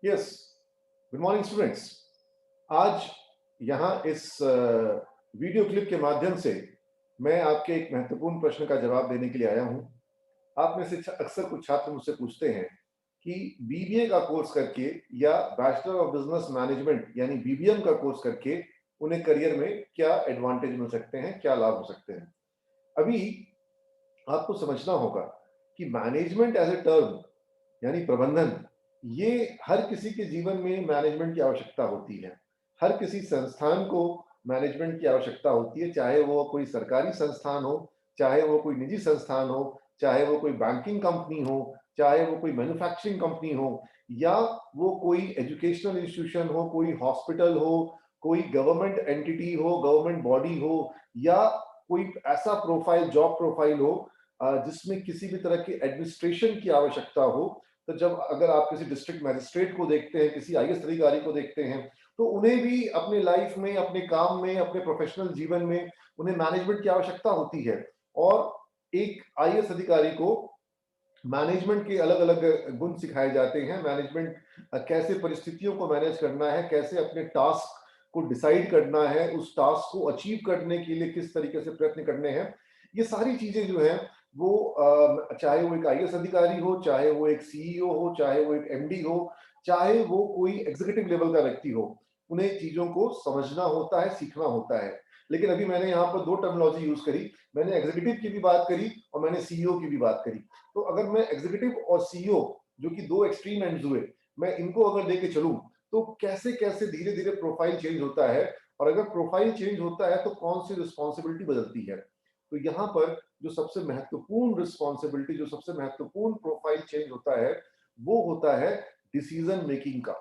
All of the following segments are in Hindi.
Yes, good morning students. आज यहाँ इस वीडियो क्लिप के माध्यम से मैं आपके एक महत्वपूर्ण प्रश्न का जवाब देने के लिए आया हूँ। आप में से अक्सर कुछ छात्र मुझसे पूछते हैं कि बीबीए का कोर्स करके या बैचलर ऑफ बिजनेस मैनेजमेंट यानी बीबीएम का कोर्स करके उन्हें करियर में क्या एडवांटेज मिल सकते हैं, क्या लाभ हो सकते हैं। अभी आपको समझना होगा कि मैनेजमेंट एज ए टर्म यानी प्रबंधन, ये हर किसी के जीवन में मैनेजमेंट की आवश्यकता होती है। हर किसी संस्थान को मैनेजमेंट की आवश्यकता होती है, चाहे वो कोई सरकारी संस्थान हो, चाहे वो कोई निजी संस्थान हो, चाहे वो कोई बैंकिंग कंपनी हो, चाहे वो कोई मैन्युफैक्चरिंग कंपनी हो, या वो कोई एजुकेशनल इंस्टीट्यूशन हो, कोई हॉस्पिटल हो, कोई गवर्नमेंट एंटिटी हो, गवर्नमेंट बॉडी हो, या कोई ऐसा प्रोफाइल, जॉब प्रोफाइल हो जिसमें किसी भी तरह की एडमिनिस्ट्रेशन की आवश्यकता हो। तो जब अगर आप किसी डिस्ट्रिक्ट मजिस्ट्रेट को देखते हैं, किसी आईएएस अधिकारी को देखते हैं, तो उन्हें भी अपने लाइफ में, अपने काम में, अपने प्रोफेशनल जीवन में उन्हें मैनेजमेंट की आवश्यकता होती है। और एक आईएएस अधिकारी को मैनेजमेंट के अलग अलग गुण सिखाए जाते हैं। मैनेजमेंट कैसे परिस्थितियों को मैनेज करना है, कैसे अपने टास्क को डिसाइड करना है, उस टास्क को अचीव करने के लिए किस तरीके से प्रयत्न करने हैं, ये सारी चीजें जो है वो चाहे वो एक आईएएस अधिकारी हो, चाहे वो एक सीईओ हो, चाहे वो एक एमडी हो, चाहे वो कोई एग्जीक्यूटिव लेवल का व्यक्ति हो, उन्हें चीजों को समझना होता है, सीखना होता है। लेकिन अभी मैंने यहाँ पर दो टर्मिनोलॉजी यूज करी। मैंने एग्जीक्यूटिव की भी बात करी और मैंने सीईओ की भी बात करी। तो अगर मैं एग्जीक्यूटिव और सीईओ, जो कि दो एक्सट्रीम एंड्स हुए, मैं इनको अगर लेके चलूं, तो कैसे कैसे धीरे धीरे प्रोफाइल चेंज होता है, और अगर प्रोफाइल चेंज होता है तो कौन सी रिस्पॉन्सिबिलिटी बदलती है। तो यहाँ पर जो सबसे महत्वपूर्ण रिस्पॉन्सिबिलिटी, जो सबसे महत्वपूर्ण प्रोफाइल चेंज होता है, वो होता है डिसीजन मेकिंग का।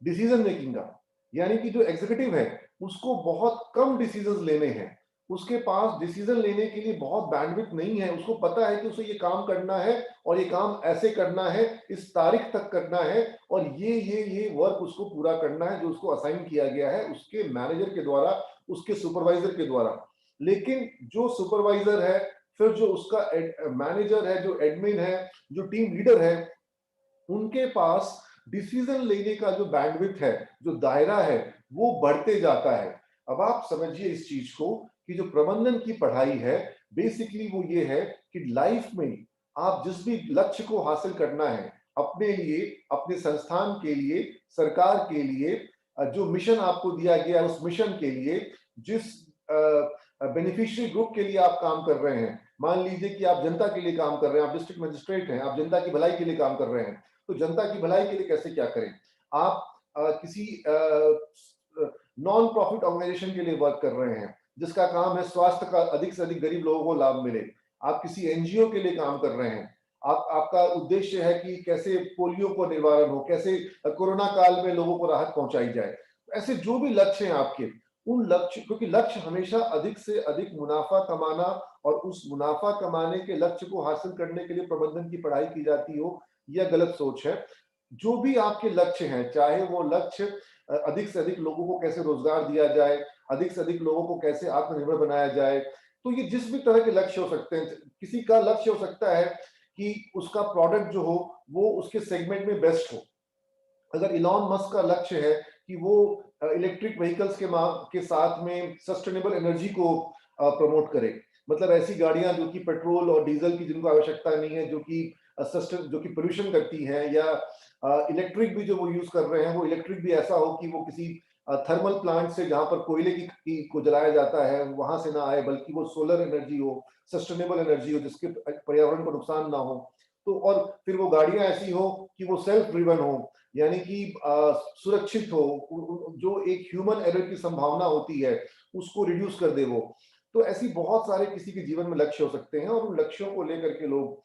डिसीजन मेकिंग का यानी कि जो एग्जीक्यूटिव है, उसको बहुत कम डिसीजन लेने हैं। उसके पास डिसीजन लेने के लिए बहुत बैंडविड्थ नहीं है। उसको पता है कि उसे ये काम करना है और ये काम ऐसे करना है, इस तारीख तक करना है, और ये वर्क उसको पूरा करना है जो उसको असाइन किया गया है उसके मैनेजर के द्वारा, उसके सुपरवाइजर के द्वारा। लेकिन जो सुपरवाइजर है, फिर जो उसका मैनेजर है, जो एडमिन है, जो टीम लीडर है, उनके पास डिसीजन लेने का जो बैंडविड्थ है, जो दायरा है, वो बढ़ते जाता है। अब आप समझिए इस चीज को कि जो प्रबंधन की पढ़ाई है, बेसिकली वो ये है कि लाइफ में आप जिस भी लक्ष्य को हासिल करना है, अपने लिए, अपने संस्थान के लिए, सरकार के लिए, जो मिशन आपको दिया गया है उस मिशन के लिए, जिस बेनिफिशियरी ग्रुप के लिए आप काम कर रहे हैं, मान लीजिए कि आप जनता के लिए काम कर रहे हैं, आप डिस्ट्रिक्ट मजिस्ट्रेट हैं, आप जनता की भलाई के लिए काम कर रहे हैं, तो जनता की भलाई के लिए कैसे क्या करें। आप किसी नॉन प्रॉफिट ऑर्गेनाइजेशन के लिए वर्क कर रहे हैं जिसका काम है स्वास्थ्य का अधिक से अधिक गरीब लोगों को लाभ मिले। आप किसी एनजीओ के लिए काम कर रहे हैं, आपका उद्देश्य है कि कैसे पोलियो को निवारण हो, कैसे कोरोना काल में लोगों को राहत पहुंचाई जाए। ऐसे जो भी लक्ष्य हैं आपके, उन लक्ष्य, क्योंकि लक्ष्य हमेशा अधिक से अधिक मुनाफा कमाना, और उस मुनाफा कमाने के लक्ष्य को हासिल करने के लिए प्रबंधन की पढ़ाई की जाती हो, यह गलत सोच है। जो भी आपके लक्ष्य हैं, चाहे वो लक्ष्य अधिक से अधिक लोगों को कैसे रोजगार दिया जाए, अधिक से अधिक लोगों को कैसे आत्मनिर्भर बनाया जाए, तो ये जिस भी तरह के लक्ष्य हो सकते हैं। किसी का लक्ष्य हो सकता है कि उसका प्रोडक्ट जो हो वो उसके सेगमेंट में बेस्ट हो। अगर इलॉन मस्क का लक्ष्य है कि वो इलेक्ट्रिक व्हीकल्स के साथ में सस्टेनेबल एनर्जी को प्रमोट करे, मतलब ऐसी गाड़ियां जो कि पेट्रोल और डीजल की जिनको आवश्यकता नहीं है, जो कि पोल्यूशन करती हैं, या इलेक्ट्रिक भी जो वो यूज कर रहे हैं, वो इलेक्ट्रिक भी ऐसा हो कि वो किसी थर्मल प्लांट से, जहां पर कोयले की को जलाया जाता है, वहां से ना आए, बल्कि वो सोलर एनर्जी हो, सस्टेनेबल एनर्जी हो, जिसके पर्यावरण को नुकसान ना हो। तो और फिर वो गाड़ियां ऐसी हो कि वो सेल्फ ड्रिवन हो, यानी कि सुरक्षित हो, जो एक ह्यूमन एरर की संभावना होती है उसको रिड्यूस कर दे वो। तो ऐसी बहुत सारे किसी के जीवन में लक्ष्य हो सकते हैं, और उन लक्ष्यों को लेकर के लोग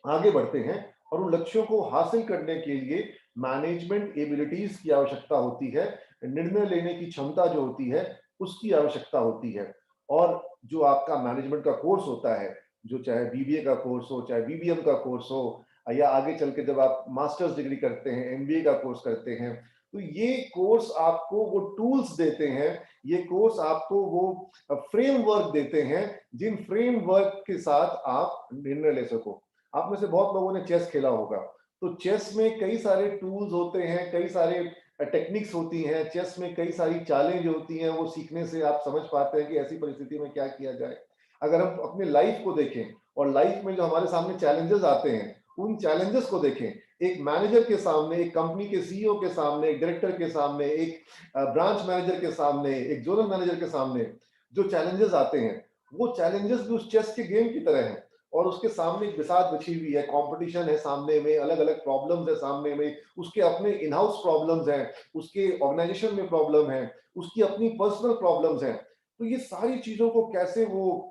आगे बढ़ते हैं, और उन लक्ष्यों को हासिल करने के लिए मैनेजमेंट एबिलिटीज की आवश्यकता होती है, निर्णय लेने की क्षमता जो होती है उसकी आवश्यकता होती है। और जो आपका मैनेजमेंट का कोर्स होता है, जो चाहे बीबीए का कोर्स हो, चाहे बीबीएम का कोर्स हो, या आगे चल के जब आप मास्टर्स डिग्री करते हैं, एमबीए का कोर्स करते हैं, तो ये कोर्स आपको वो टूल्स देते हैं, ये कोर्स आपको वो फ्रेमवर्क देते हैं, जिन फ्रेमवर्क के साथ आप निर्णय ले सको। आप में से बहुत लोगों ने चेस खेला होगा, तो चेस में कई सारे टूल्स होते हैं, कई सारे टेक्निक्स होती हैं, चेस में कई सारी चालें जो होती हैं, वो सीखने से आप समझ पाते हैं कि ऐसी परिस्थिति में क्या किया जाए। अगर हम अपनी लाइफ को देखें और लाइफ में जो हमारे सामने चैलेंजेस आते हैं, उन चैलेंजेस को देखें। एक मैनेजर के सामने, एक कंपनी के सीईओ के सामने, एक डायरेक्टर के सामने, एक ब्रांच मैनेजर के सामने, एक जोनल मैनेजर के सामने जो चैलेंजेस आते हैं, वो चैलेंजेस भी उस चेस के गेम की तरह हैं और उसके सामने एक बिसात बिछी हुई है, कंपटीशन है सामने में, अलग-अलग प्रॉब्लम्स है सामने में, उसके अपने इन हाउस प्रॉब्लम्स हैं, उसके ऑर्गेनाइजेशन में प्रॉब्लम है, उसकी अपनी पर्सनल प्रॉब्लम्स हैं। तो ये सारी चीज़ों को कैसे वो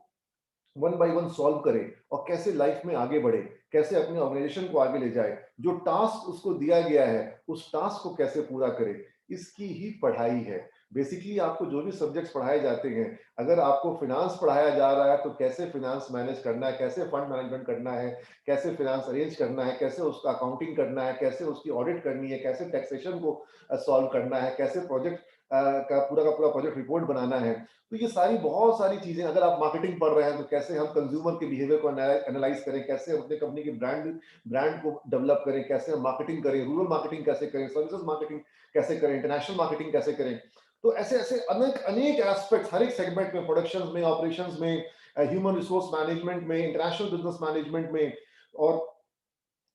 वन बाय वन सॉल्व करे और कैसे लाइफ में आगे बढ़े, कैसे अपने ऑर्गेनाइजेशन को आगे ले जाए, जो टास्क उसको दिया गया है उस टास्क को कैसे पूरा करे, इसकी ही पढ़ाई है। बेसिकली आपको जो भी सब्जेक्ट्स पढ़ाए जाते हैं, अगर आपको फिनांस पढ़ाया जा रहा है तो कैसे फिनांस मैनेज करना है, कैसे फंड मैनेजमेंट करना है, कैसे फिनांस अरेंज करना है, कैसे उसका अकाउंटिंग करना है, कैसे उसकी ऑडिट करनी है, कैसे टैक्सेशन को सॉल्व करना है, कैसे प्रोजेक्ट का पूरा प्रोजेक्ट रिपोर्ट बनाना है। तो ये सारी बहुत सारी चीजें, अगर आप मार्केटिंग पढ़ रहे हैं तो कैसे हम कंज्यूमर के बिहेवियर को एनालाइज करें, कैसे हम अपने कंपनी के ब्रांड को डेवलप करें, कैसे हम मार्केटिंग करें, रूरल मार्केटिंग कैसे करें, सर्विसेज मार्केटिंग कैसे करें, इंटरनेशनल मार्केटिंग कैसे करें। तो ऐसे ऐसे अनेक अनेक एस्पेक्ट्स हर एक सेगमेंट में, प्रोडक्शन में, ऑपरेशंस में, ह्यूमन रिसोर्स मैनेजमेंट में, इंटरनेशनल बिजनेस मैनेजमेंट में, और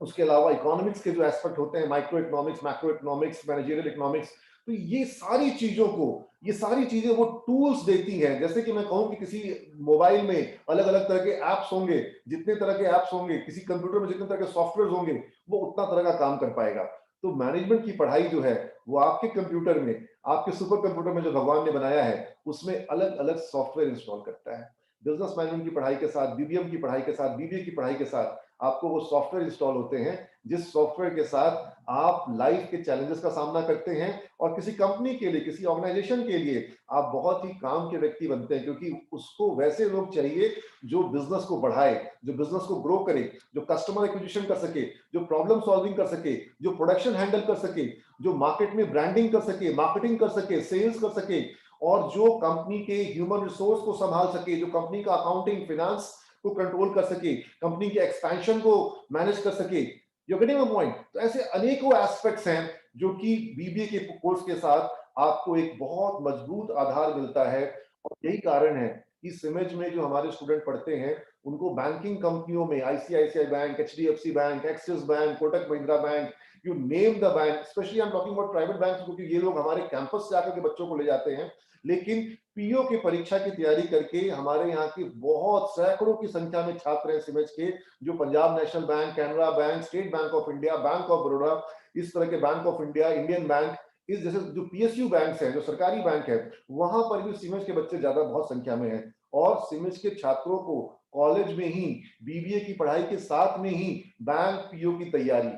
उसके अलावा इकोनॉमिक्स के जो एस्पेक्ट होते हैं, micro economics, macro economics, managerial economics, तो ये सारी चीजों को, ये सारी चीजें वो टूल्स देती हैं। जैसे कि मैं कहूं कि किसी मोबाइल में अलग अलग तरह के ऐप्स होंगे, जितने तरह के ऐप्स होंगे, किसी कंप्यूटर में जितने तरह के सॉफ्टवेयर होंगे, वो उतना तरह का काम कर पाएगा। तो मैनेजमेंट की पढ़ाई जो है, वो आपके कंप्यूटर में, आपके सुपर कंप्यूटर में जो भगवान ने बनाया है, उसमें अलग अलग सॉफ्टवेयर इंस्टॉल करता है। बिजनेस मैनेजमेंट की पढ़ाई के साथ, बीबीएम की पढ़ाई के साथ, बीबीए की पढ़ाई के साथ आपको वो सॉफ्टवेयर इंस्टॉल होते हैं, जिस सॉफ्टवेयर के साथ आप लाइफ के चैलेंजेस का सामना करते हैं और किसी कंपनी के लिए, किसी ऑर्गेनाइजेशन के लिए आप बहुत ही काम के व्यक्ति बनते हैं, क्योंकि उसको वैसे लोग चाहिए जो बिजनेस को बढ़ाए, जो बिजनेस को ग्रो करे, जो कस्टमर एक्विजिशन कर सके, जो प्रॉब्लम सॉल्विंग कर सके, जो प्रोडक्शन हैंडल कर सके, जो मार्केट में ब्रांडिंग कर सके, मार्केटिंग कर सके, सेल्स कर सके, और जो कंपनी के ह्यूमन रिसोर्स को संभाल सके, जो कंपनी का अकाउंटिंग, फाइनेंस को कंट्रोल कर सके, कंपनी के एक्सपेंशन को मैनेज कर सके। You getting my point? तो ऐसे अनेकों एस्पेक्ट्स हैं जो कि बीबीए के कोर्स के साथ आपको एक बहुत मजबूत आधार मिलता है। और यही कारण है कि सिमेज में जो हमारे स्टूडेंट पढ़ते हैं, उनको बैंकिंग कंपनियों में ICICI bank, HDFC bank, axis bank, Kotak Mahindra bank, you name the bank, specially I am talking about private bank, क्योंकि ये लोग हमारे कैंपस से आकर के बच्चों को ले जाते हैं। लेकिन पीओ की परीक्षा की तैयारी करके हमारे यहाँ की बहुत सैकड़ों की संख्या में छात्र हैं सिमेज के, जो Punjab national bank, Canara bank, state bank of India, bank of Baroda, इस तरह के bank of India, Indian bank, इस जैसे जो पीएसयू बैंक है, जो सरकारी बैंक है, वहां पर भी सिमेज के बच्चे ज्यादा बहुत संख्या में हैं। और सिमेज के छात्रों को कॉलेज में ही बीबीए की पढ़ाई के साथ में ही बैंक पीओ की तैयारी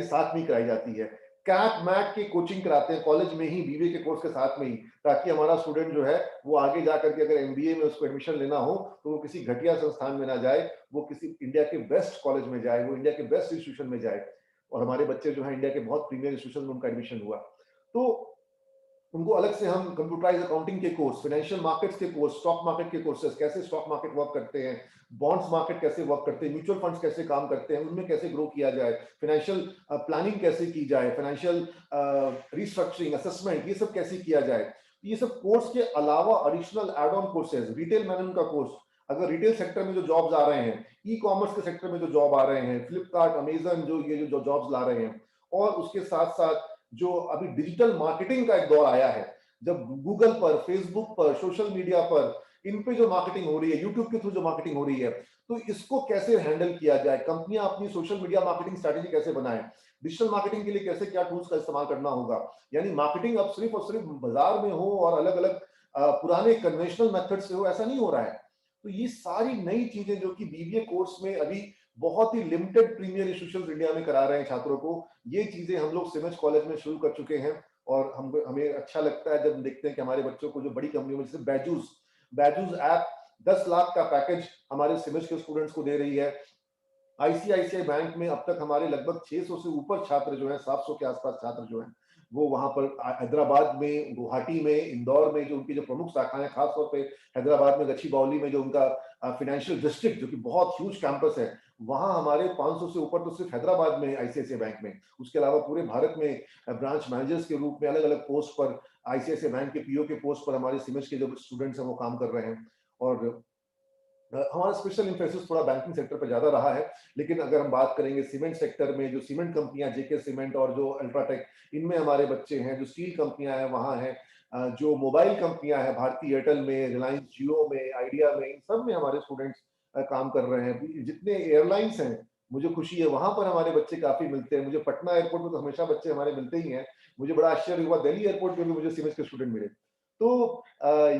साथ में ही कराई जाती है। कैट मैट की कोचिंग कराते हैं कॉलेज में ही, बीबीए के कोर्स के साथ में ही, ताकि हमारा स्टूडेंट जो है वो आगे जाकर के अगर एमबीए में उसको एडमिशन लेना हो तो वो किसी घटिया संस्थान में ना जाए, वो किसी इंडिया के बेस्ट कॉलेज में जाए, वो इंडिया के बेस्ट इंस्टीट्यूशन में जाए। और हमारे बच्चे जो है इंडिया के बहुत प्रीमियर इंस्टीट्यूशन में उनका एडमिशन हुआ, तो उनको अलग से हम कंप्यूटराइज अकाउंटिंग के कोर्स, फाइनेंशियल मार्केट्स के कोर्स, स्टॉक मार्केट के कोर्सेज, कैसे स्टॉक मार्केट वर्क करते हैं, बॉन्ड्स मार्केट कैसे वर्क करते हैं, म्यूचुअल फंड्स कैसे काम करते हैं, उनमें कैसे ग्रो किया जाए, फाइनेंशियल प्लानिंग कैसे की जाए, फाइनेंशियल रिस्ट्रक्चरिंग, असेसमेंट, ये सब कैसे किया जाए। ये सब कोर्स के अलावा additional add on courses, retail management का कोर्स, अगर रिटेल सेक्टर में जो जॉब्स आ रहे हैं, ई कॉमर्स के सेक्टर में जो जॉब आ रहे हैं, फ्लिपकार्ट, अमेजन, जो ये जो जॉब्स ला रहे हैं, और उसके साथ साथ जो अभी डिजिटल मार्केटिंग का एक दौर आया है, जब गूगल पर, फेसबुक पर, सोशल मीडिया पर, इन पे जो मार्केटिंग हो रही है, यूट्यूब के थ्रू जो मार्केटिंग हो रही है, तो इसको कैसे हैंडल किया जाए, कंपनियां अपनी सोशल मीडिया मार्केटिंग स्ट्रेटेजी कैसे बनाएं, डिजिटल मार्केटिंग के लिए कैसे क्या टूल्स का इस्तेमाल करना होगा। यानी मार्केटिंग अब सिर्फ और सिर्फ बाजार में हो और अलग अलग पुराने कन्वेंशनल मेथड से हो, ऐसा नहीं हो रहा है। तो ये सारी नई चीजें जो कि बीबीए कोर्स में अभी बहुत ही लिमिटेड प्रीमियर इंस्टीट्यूशन इंडिया में करा रहे हैं छात्रों को, ये चीजें हम लोग सिमेज कॉलेज में शुरू कर चुके हैं। और हमें अच्छा लगता है जब देखते हैं कि हमारे बच्चों को जो बड़ी कंपनियों में, जैसे बैजूस, बैजूस ऐप 10 लाख का पैकेज हमारे सिमेज के स्टूडेंट्स को दे रही है। आईसीआईसीआई बैंक में अब तक हमारे लगभग 600 से ऊपर छात्र जो हैं, 700 के आसपास छात्र जो हैं, वो वहाँ पर हैदराबाद में, गुवाहाटी में, इंदौर में जो उनकी जो प्रमुख शाखाएं हैं, खासतौर पे हैदराबाद में गच्चीबौली में जो उनका फाइनेंशियल डिस्ट्रिक्ट जो कि बहुत ह्यूज कैंपस है, वहाँ हमारे 500 से ऊपर तो सिर्फ हैदराबाद में आईसीआईसीआई बैंक में, उसके अलावा पूरे भारत में ब्रांच मैनेजर्स के रूप में अलग-अलग पोस्ट पर आईसीआईसीआई बैंक के पीओ के पोस्ट पर हमारे सिमेज के जो स्टूडेंट्स हैं वो काम कर रहे हैं। और हमारा स्पेशल एम्फेसिस थोड़ा बैंकिंग सेक्टर पे ज्यादा रहा है, लेकिन अगर हम बात करेंगे सीमेंट सेक्टर में, जो सीमेंट कंपनियां जेके सीमेंट और जो अल्ट्राटेक, इनमें हमारे बच्चे हैं, जो स्टील कंपनियां हैं वहां हैं, जो मोबाइल कंपनियां हैं, भारती एयरटेल में, रिलायंस जियो में, आइडिया में, इन सब में हमारे स्टूडेंट्स काम कर रहे हैं। जितने एयरलाइंस हैं, मुझे खुशी है वहां पर हमारे बच्चे काफी मिलते हैं। मुझे पटना एयरपोर्ट में तो हमेशा बच्चे हमारे मिलते ही हैं। मुझे बड़ा आश्चर्य हुआ दिल्ली एयरपोर्ट पे भी मुझे सीमेंस के स्टूडेंट मिले। तो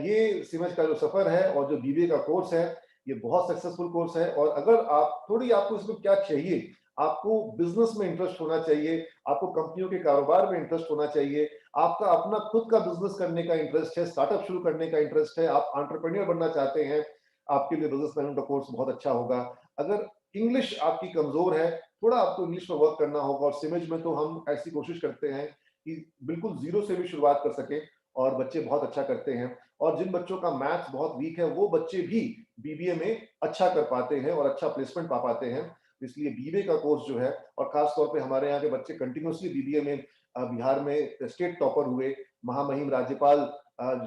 ये सीमेंस का जो सफर है और जो बीबीए का कोर्स है, ये बहुत सक्सेसफुल कोर्स है। और अगर आप थोड़ी, आपको इसमें क्या चाहिए, आपको बिजनेस में इंटरेस्ट होना चाहिए, आपको कंपनियों के कारोबार में इंटरेस्ट होना चाहिए, आपका अपना खुद का बिजनेस करने का इंटरेस्ट है, स्टार्टअप शुरू करने का इंटरेस्ट है, आप एंटरप्रेन्योर बनना चाहते हैं, आपके लिए बिजनेस मैनेजमेंट का कोर्स बहुत अच्छा होगा। अगर इंग्लिश आपकी कमजोर है, थोड़ा आपको इंग्लिश पर वर्क करना होगा। और सिमेज में तो हम ऐसी कोशिश करते हैं कि बिल्कुल जीरो से भी शुरुआत कर सके, और बच्चे बहुत अच्छा करते हैं। और जिन बच्चों का मैथ्स बहुत वीक है, वो बच्चे भी बीबीए में अच्छा कर पाते हैं और अच्छा प्लेसमेंट पा पाते हैं। इसलिए बीबीए का कोर्स जो है, और खास तौर पे हमारे यहाँ के बच्चे कंटिन्यूअसली बीबीए में बिहार में स्टेट टॉपर हुए। महामहिम राज्यपाल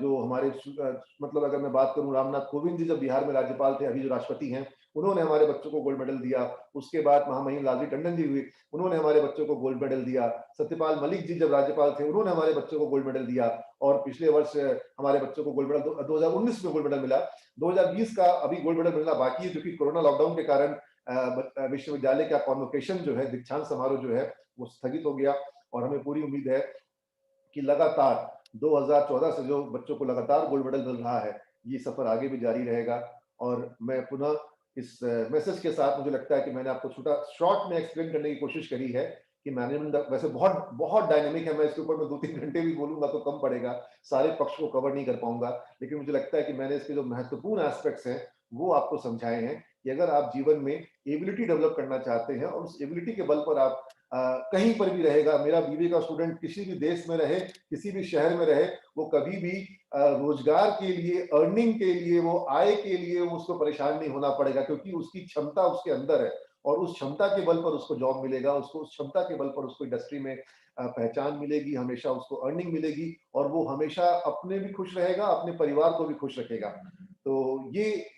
जो हमारे मतलब अगर मैं बात करूं, रामनाथ कोविंद जी जब बिहार में राज्यपाल थे, अभी जो राष्ट्रपति हैं, उन्होंने हमारे बच्चों को गोल्ड मेडल दिया। उसके बाद महामहिम लालजी टंडन जी हुए, उन्होंने हमारे बच्चों को गोल्ड मेडल दिया। सत्यपाल मलिक जी जब राज्यपाल थे, उन्होंने हमारे बच्चों को गोल्ड मेडल दिया। और पिछले वर्ष हमारे बच्चों को गोल्ड मेडल 2019 में गोल्ड मेडल मिला। 2020 का अभी गोल्ड मेडल मिलना बाकी है, क्योंकि कोरोना लॉकडाउन के कारण विश्वविद्यालय का कॉन्वोकेशन जो है, दीक्षांत समारोह जो है, वो स्थगित हो गया। और हमें पूरी उम्मीद है कि लगातार 2014 से जो बच्चों को लगातार गोल्ड मेडल मिल रहा है, ये सफर आगे भी जारी रहेगा। और मैं पुनः इस मैसेज के साथ, मुझे लगता है कि मैंने आपको छोटा शॉर्ट में एक्सप्लेन करने की कोशिश करी है कि मैनेजमेंट वैसे बहुत बहुत डायनेमिक है। मैं इसके ऊपर मैं 2-3 घंटे भी बोलूंगा तो कम पड़ेगा, सारे पक्ष को कवर नहीं कर पाऊंगा। लेकिन मुझे लगता है कि मैंने इसके जो महत्वपूर्ण एस्पेक्ट्स हैं वो आपको समझाए हैं, कि अगर आप जीवन में एबिलिटी डेवलप करना चाहते हैं और उस एबिलिटी के बल पर आप कहीं पर भी रहेगा, मेरा बीबीए का स्टूडेंट किसी भी देश में रहे, किसी भी शहर में रहे, वो कभी भी रोजगार के लिए, अर्निंग के लिए, वो आय के लिए उसको परेशान नहीं होना पड़ेगा, क्योंकि उसकी क्षमता उसके अंदर है। और उस क्षमता के बल पर उसको जॉब मिलेगा, उसको उस क्षमता के बल पर उसको इंडस्ट्री में पहचान मिलेगी, हमेशा उसको अर्निंग मिलेगी, और वो हमेशा अपने भी खुश रहेगा, अपने परिवार को भी खुश रखेगा। तो ये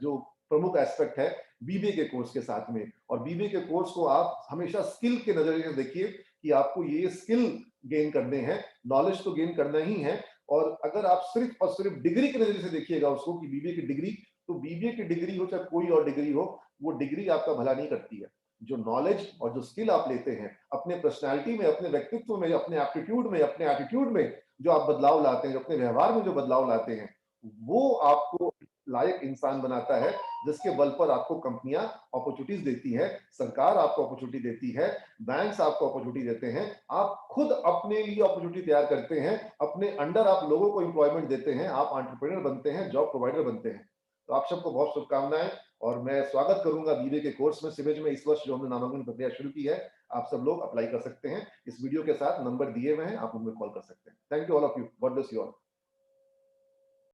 जो प्रमुख एस्पेक्ट है बीबीए के कोर्स के साथ में। और बीबीए के कोर्स को आप हमेशा स्किल के नजरिए से देखिए, कि आपको ये स्किल गेन करने हैं, नॉलेज तो गेन करना ही है। और अगर आप सिर्फ और सिर्फ डिग्री के नजरिए से देखिएगा उसको, कि बीबीए की डिग्री, तो बीबीए की डिग्री हो चाहे कोई और डिग्री हो, वो डिग्री आपका भला नहीं करती है। जो नॉलेज और जो स्किल आप लेते हैं, अपने पर्सनैलिटी में, अपने व्यक्तित्व में, अपने एप्टीट्यूड में, अपने एटीट्यूड में जो आप बदलाव लाते हैं, जो अपने व्यवहार में जो बदलाव लाते हैं, वो आपको लायक इंसान बनाता है, जिसके बल पर आपको कंपनियां अपॉर्चुनिटीज देती है, सरकार आपको अपॉर्चुनिटी देती है, बैंक्स आपको अपॉर्चुनिटी देते हैं, आप खुद अपने लिए अपॉर्चुनिटी तैयार करते हैं, अपने अंडर आप लोगों को एम्प्लॉयमेंट देते हैं, आप एंटरप्रेन्योर बनते हैं, जॉब प्रोवाइडर बनते हैं। तो आप सबको बहुत शुभकामनाएं। और मैं स्वागत करूंगा बीबीए के कोर्स में, सिमेज में इस वर्ष जो हमने नामांकन प्रक्रिया शुरू की है, आप सब लोग अप्लाई कर सकते हैं। इस वीडियो के साथ नंबर दिए हुए हैं, आप उनमें कॉल कर सकते हैं। Thank you all of you, God bless you all.